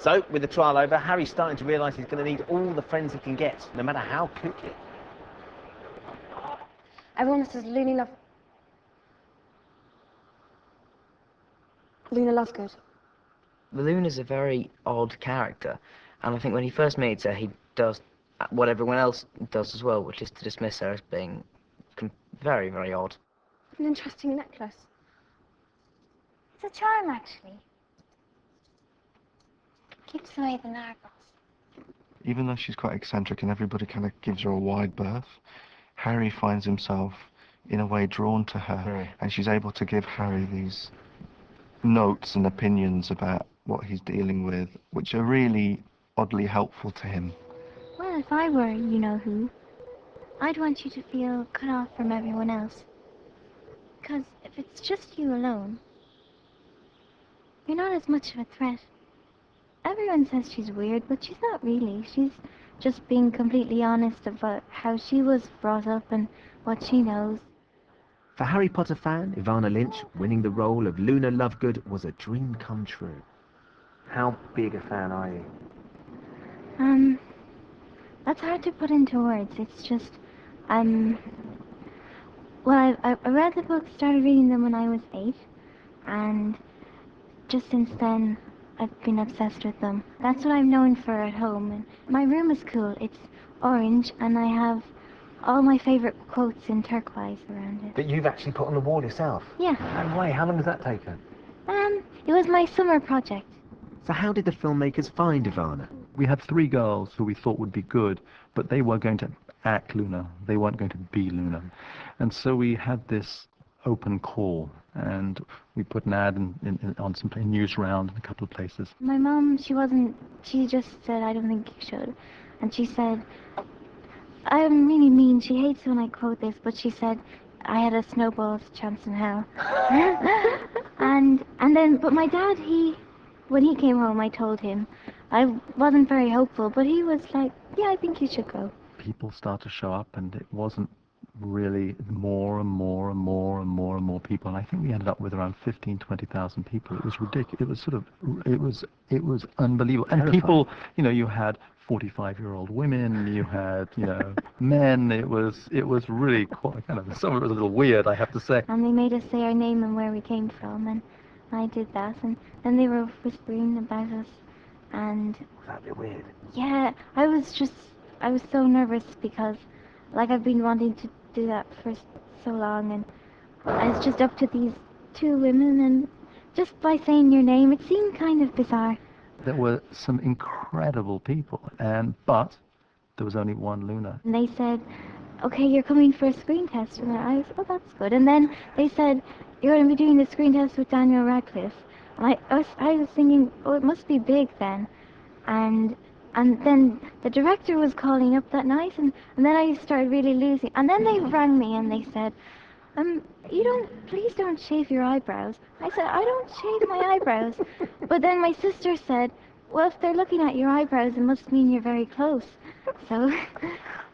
So, with the trial over, Harry's starting to realise he's going to need all the friends he can get, no matter how quickly. Everyone says Luna Lovegood. Luna's a very odd character, and I think when he first meets her, he does what everyone else does as well, which is to dismiss her as being very, very odd. An interesting necklace. It's a charm, actually. Keeps away the nargles. Even though she's quite eccentric and everybody kind of gives her a wide berth, Harry finds himself, in a way, drawn to her, and she's able to give Harry these notes and opinions about what he's dealing with, which are really oddly helpful to him. Well, if I were you-know-who, I'd want you to feel cut off from everyone else. Because if it's just you alone, you're not as much of a threat. Everyone says she's weird, but she's not really. She's just being completely honest about how she was brought up and what she knows. For Harry Potter fan Ivana Lynch, winning the role of Luna Lovegood was a dream come true. How big a fan are you? That's hard to put into words. It's just, well, I read the books, started reading them when I was 8, and just since then, I've been obsessed with them. That's what I'm known for at home. And my room is cool. It's orange, and I have all my favourite quotes in turquoise around it. That you've actually put on the wall yourself? Yeah. No way, how long has that taken? It was my summer project. So how did the filmmakers find Ivana? We had 3 girls who we thought would be good, but they weren't going to act Luna. They weren't going to be Luna. And so we had this open call, and we put an ad on some news round in a couple of places. My mom, she just said, I don't think you should. And she said, I'm really mean. She hates when I quote this, but she said, I had a snowball's chance in hell. But my dad, when he came home, I told him. I wasn't very hopeful, but he was like, yeah, I think you should go. People start to show up, and it wasn't really more and more and more and more and more people. And I think we ended up with around 20,000 people. It was ridiculous. It was sort of, it was unbelievable. And people, you had 45-year-old women, you had, men. It was really quite kind of, some of it was a little weird, I have to say. And they made us say our name and where we came from, and I did that, and then they were whispering about us, and... Was that a bit weird? Yeah, I was so nervous because, like, I've been wanting to do that for so long, and it's just up to these 2 women, and just by saying your name, it seemed kind of bizarre. There were some incredible people, but there was only one Luna. And they said, okay, you're coming for a screen test, and I was, oh, that's good. And then they said, you're going to be doing the screen test with Daniel Radcliffe. And I was thinking, oh, it must be big then. And then the director was calling up that night, and then I started really losing. And then they rang me and they said, please don't shave your eyebrows. I said, I don't shave my eyebrows. But then my sister said, well, if they're looking at your eyebrows, it must mean you're very close. So...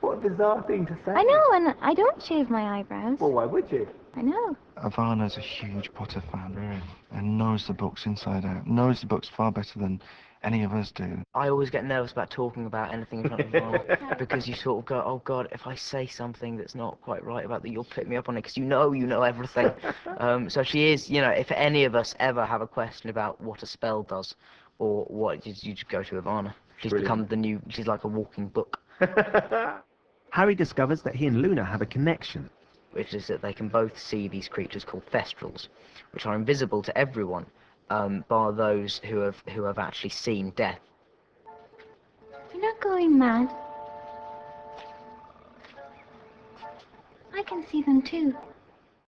What a bizarre thing to say. I know, and I don't shave my eyebrows. Well, why would you? I know. Ivana's a huge Potter fan, and knows the books inside out. Knows the books far better than any of us do. I always get nervous about talking about anything in front of Ivana because you sort of go, oh God, if I say something that's not quite right about that, you'll pick me up on it because you know everything. So she is, if any of us ever have a question about what a spell does or what, you just go to Ivana. She's become she's like a walking book. Harry discovers that he and Luna have a connection, which is that they can both see these creatures called Thestrals, which are invisible to everyone, bar those who have actually seen death. You're not going mad. I can see them too.